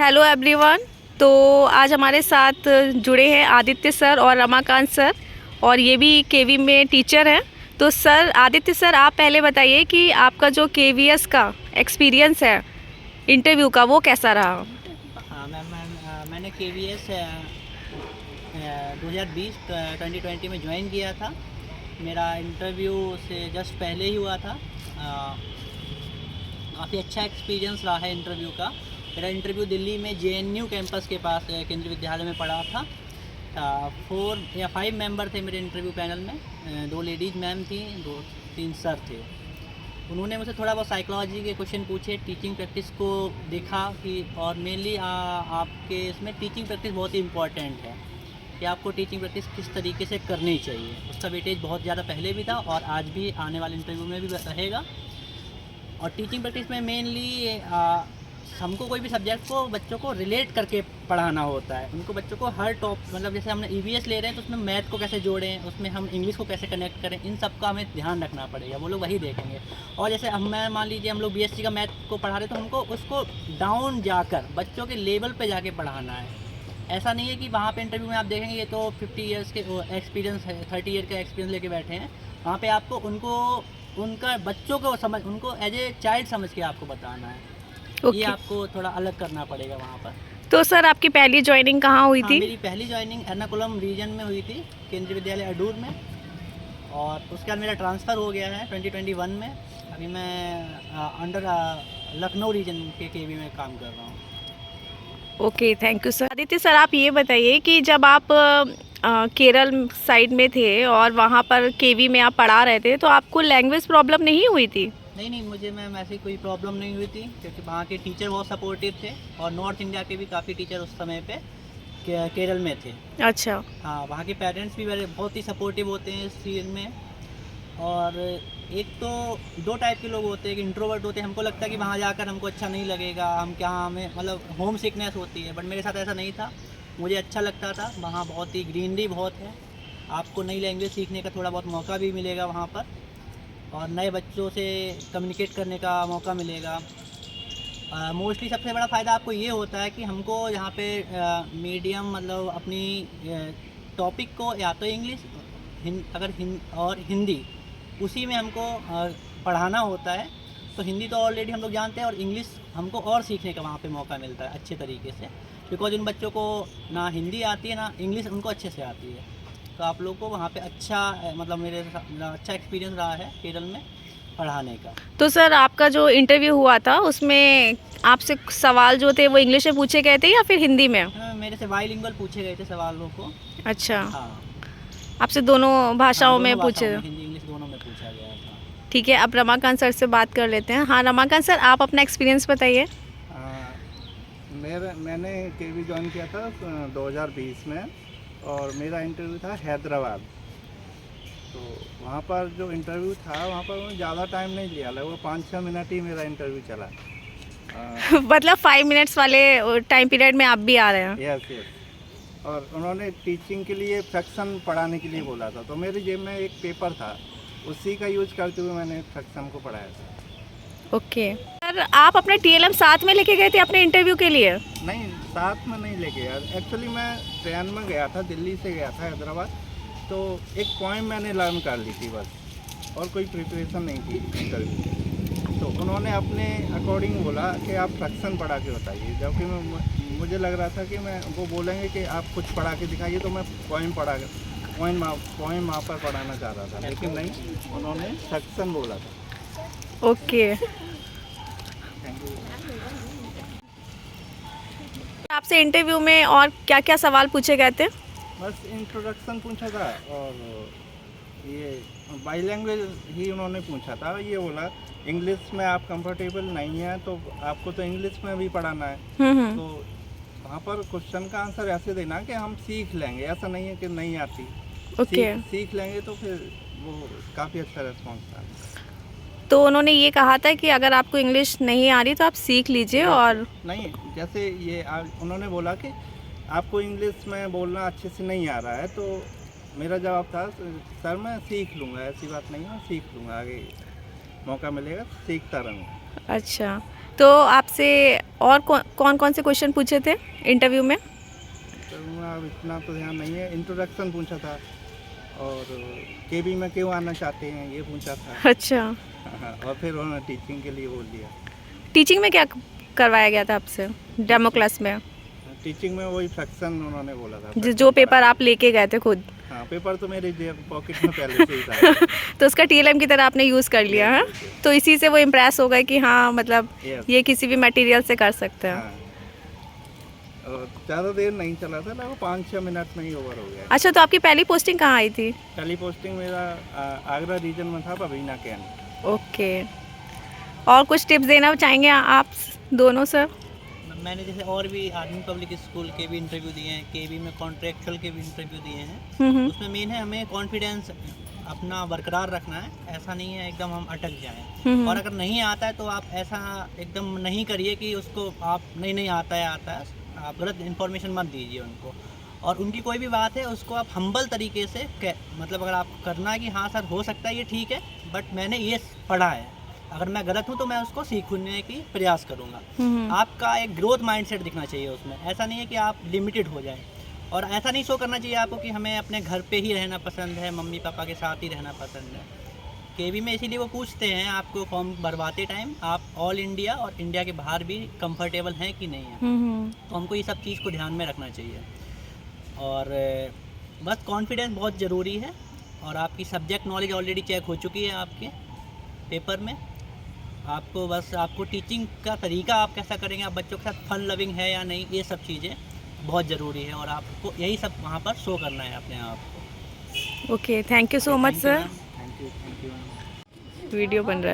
Hello everyone. तो आज हमारे साथ जुड़े हैं आदित्य सर और रमाकांत सर, और ये भी केवी में टीचर हैं। तो सर, आदित्य सर, आप पहले बताइए कि आपका जो केवीएस का एक्सपीरियंस है इंटरव्यू का, वो कैसा रहा? हाँ मैंने KVS 2020 2020 में ज्वाइन किया था। मेरा इंटरव्यू से जस्ट पहले ही हुआ था। काफ़ी अच्छा एक्सपीरियंस रहा है इंटरव्यू का। मेरा इंटरव्यू दिल्ली में JNU कैंपस के पास केंद्रीय विद्यालय में पड़ा था। 4 या 5 मेंबर थे मेरे इंटरव्यू पैनल में। 2 लेडीज़ मैम थी, 2-3 सर थे। उन्होंने मुझसे थोड़ा बहुत साइकोलॉजी के क्वेश्चन पूछे, टीचिंग प्रैक्टिस को देखा कि, और मेनली आपके इसमें टीचिंग प्रैक्टिस बहुत ही इम्पॉर्टेंट है कि आपको टीचिंग प्रैक्टिस किस तरीके से करनी चाहिए। उसका वेटेज बहुत ज़्यादा पहले भी था और आज भी आने वाले इंटरव्यू में भी रहेगा। और टीचिंग प्रैक्टिस में मेनली हमको कोई भी सब्जेक्ट को बच्चों को रिलेट करके पढ़ाना होता है। उनको बच्चों को हर मतलब जैसे हमने EVS ले रहे हैं तो उसमें मैथ को कैसे जोड़ें, उसमें हम इंग्लिश को कैसे कनेक्ट करें, इन सब का हमें ध्यान रखना पड़ेगा। वो लोग वही देखेंगे। और जैसे मैं मान लीजिए हम लोग BSc का मैथ को पढ़ा रहे तो हमको उसको डाउन जाकर बच्चों के लेवल पर जाके पढ़ाना है। ऐसा नहीं है कि वहाँ पे इंटरव्यू में आप देखेंगे ये तो 50 ईयर्स के एक्सपीरियंस है, 30 ईयर का एक्सपीरियंस लेके बैठे हैं। वहाँ पे आपको उनको उनका बच्चों को समझ, उनको एज ए चाइल्ड समझ के आपको बताना है। ये आपको थोड़ा अलग करना पड़ेगा वहाँ पर। तो सर, आपकी पहली ज्वाइनिंग कहाँ हुई थी? मेरी पहली ज्वाइनिंग एर्नाकुलम रीजन में हुई थी, केंद्रीय विद्यालय अडूर में। और उसके बाद मेरा ट्रांसफ़र हो गया है 2021 में। अभी मैं अंडर लखनऊ रीजन के KV में काम कर रहा हूँ। Okay, thank you sir. Aditya sir, आप ये बताइए कि जब आप केरल साइड में थे और वहाँ पर केवी में आप पढ़ा रहे थे, तो आपको लैंग्वेज प्रॉब्लम नहीं हुई थी? नहीं, मुझे मैम ऐसी कोई प्रॉब्लम नहीं हुई थी, क्योंकि वहाँ के टीचर बहुत सपोर्टिव थे। और नॉर्थ इंडिया के भी काफ़ी टीचर उस समय पे केरल में थे। अच्छा। हाँ, वहाँ के पेरेंट्स भी बहुत ही सपोर्टिव होते हैं इस फील्ड में। और एक तो 2 टाइप के लोग होते हैं, एक इंट्रोवर्ट होते हैं। हमको लगता है कि वहाँ जाकर हमको अच्छा नहीं लगेगा, हम क्या, हमें मतलब होम सिकनेस होती है। बट मेरे साथ ऐसा नहीं था, मुझे अच्छा लगता था। वहाँ बहुत ही ग्रीनरी बहुत है, आपको नई लैंग्वेज सीखने का थोड़ा बहुत मौका भी मिलेगा वहाँ पर, और नए बच्चों से कम्युनिकेट करने का मौका मिलेगा। मोस्टली सबसे बड़ा फ़ायदा आपको ये होता है कि हमको यहाँ पे मीडियम मतलब अपनी टॉपिक को या तो इंग्लिश और हिंदी उसी में हमको पढ़ाना होता है। तो हिंदी तो ऑलरेडी हम लोग जानते हैं, और इंग्लिश हमको और सीखने का वहाँ पे मौका मिलता है अच्छे तरीके से, बिकॉज उन बच्चों को ना हिंदी आती है ना इंग्लिश उनको अच्छे से आती है। तो आप लोग को वहाँ पे अच्छा मतलब मेरा अच्छा एक्सपीरियंस रहा है केरल में पढ़ाने का। तो सर, आपका जो इंटरव्यू हुआ था उसमें आपसे सवाल जो थे वो इंग्लिश में पूछे गए थे या फिर हिंदी में? मेरे से बाइलिंगुअल पूछे गए थे सवालों को। अच्छा। हाँ, आपसे दोनों भाषाओं में दोनों पूछे? भाषाओं में, हिंदी इंग्लिश दोनों में पूछा गया था। ठीक है, अब रमाकांत सर से बात कर लेते हैं। हाँ, रमाकांत सर, आप अपना एक्सपीरियंस बताइए। मैंने KV ज्वाइन किया था 2020 में, और मेरा इंटरव्यू था हैदराबाद। तो वहाँ पर जो इंटरव्यू था वहाँ पर उन्होंने ज़्यादा टाइम नहीं लिया, लगभग 5-6 मिनट ही मेरा इंटरव्यू चला। मतलब 5 मिनट्स वाले टाइम पीरियड में आप भी आ रहे हैं? यस। और उन्होंने टीचिंग के लिए फ्रैक्शन पढ़ाने के लिए बोला था, तो मेरी जेब में एक पेपर था, उसी का यूज करते हुए मैंने फ्रैक्शन को पढ़ाया था। ओके सर, आप अपने TLM साथ में लेके गए थे अपने इंटरव्यू के लिए? नहीं, साथ में नहीं लेके गया। एक्चुअली मैं ट्रेन में गया था, दिल्ली से गया था हैदराबाद। तो एक पॉइंट मैंने लर्न कर ली थी बस, और कोई प्रिपरेशन नहीं थी इंटरव्यू की। तो उन्होंने अपने अकॉर्डिंग बोला कि आप फ्रैक्शन पढ़ा के बताइए, जबकि मुझे लग रहा था कि वो बोलेंगे कि आप कुछ पढ़ा के दिखाइए, तो मैं पॉइंट वहाँ पर पढ़ाना चाह रहा था, लेकिन नहीं, उन्होंने फ्रैक्शन बोला था। ओके। Thank you. आपसे इंटरव्यू में और क्या क्या सवाल पूछे गए थे? बस इंट्रोडक्शन पूछा था, और ये बाईलैंग्वेज ही उन्होंने पूछा था। ये बोला इंग्लिश में आप कंफर्टेबल नहीं हैं तो आपको तो इंग्लिश में भी पढ़ाना है। तो वहाँ पर क्वेश्चन का आंसर ऐसे देना कि हम सीख लेंगे, ऐसा नहीं है कि नहीं आती। ओके। सीख लेंगे, तो फिर वो काफ़ी अच्छा रिस्पॉन्स था। तो उन्होंने ये कहा था कि अगर आपको इंग्लिश नहीं आ रही तो आप सीख लीजिए। और नहीं, जैसे ये उन्होंने बोला कि आपको इंग्लिश में बोलना अच्छे से नहीं आ रहा है, तो मेरा जवाब था सर मैं सीख लूँगा, ऐसी बात नहीं है, सीख लूँगा, आगे मौका मिलेगा सीखता रहूँगा। अच्छा, तो आपसे और कौन कौन से क्वेश्चन पूछे थे इंटरव्यू में? तो अब इतना तो ध्यान नहीं है, इंट्रोडक्शन पूछा था और केबी में क्यों आना चाहते हैं ये पूछा था। अच्छा, और फिर उन्होंने टीचिंग के लिए बोल दिया। टीचिंग में क्या करवाया गया था आपसे डेमो क्लास में? टीचिंग में वही फ्रैक्शन उन्होंने बोला था। जो पेपर आप लेके गए थे खुद? हाँ, पेपर तो मेरे पॉकेट में पहले से ही था। तो उसका TLM की तरह आपने यूज़ कर लिया है, तो इसी से वो इम्प्रेस हो गए कि हाँ मतलब Yes. ये किसी भी मटेरियल से कर सकते हैं। हाँ। और ज़्यादा देर नहीं चला था, लगभग 5-6 मिनट में ही ओवर हो गया। अच्छा, तो आपकी पहली पोस्टिंग कहाँ आई थी? पहली पोस्टिंग मेरा आगरा रीजन में था, बबीना कैंट। ओके, और कुछ टिप्स देना चाहेंगे आप दोनों सर? मैंने जैसे और भी आर्मी पब्लिक स्कूल के भी इंटरव्यू दिए हैं, केवी में कॉन्ट्रेक्चुअल के भी इंटरव्यू दिए हैं। उसमें मेन है हमें कॉन्फिडेंस अपना बरकरार रखना है। ऐसा नहीं है एकदम हम अटक जाएं, और अगर नहीं आता है तो आप ऐसा एकदम नहीं करिए कि उसको आप नहीं आता है, आप गलत इन्फॉर्मेशन मत दीजिए उनको। और उनकी कोई भी बात है उसको आप हम्बल तरीके से मतलब अगर आप करना है कि हाँ सर हो सकता है ये ठीक है, बट मैंने ये पढ़ा है, अगर मैं गलत हूँ तो मैं उसको सीखने की प्रयास करूँगा। आपका एक ग्रोथ माइंडसेट दिखना चाहिए उसमें। ऐसा नहीं है कि आप लिमिटेड हो जाएं, और ऐसा नहीं शो करना चाहिए आपको कि हमें अपने घर पे ही रहना पसंद है, मम्मी पापा के साथ ही रहना पसंद है। केवी में इसीलिए वो पूछते हैं आपको फॉर्म भरवाते टाइम आप ऑल इंडिया और इंडिया के बाहर भी कंफर्टेबल हैं कि नहीं है। तो हमको ये सब चीज़ को ध्यान में रखना चाहिए। और बस कॉन्फिडेंस बहुत ज़रूरी है, और आपकी सब्जेक्ट नॉलेज ऑलरेडी चेक हो चुकी है आपके पेपर में। आपको बस आपको टीचिंग का तरीका आप कैसा करेंगे, आप बच्चों के साथ फन लविंग है या नहीं, ये सब चीज़ें बहुत ज़रूरी है, और आपको यही सब वहाँ पर शो करना है अपने आप को। Okay, thank you so much sir. Thank you. Video बन रहा है।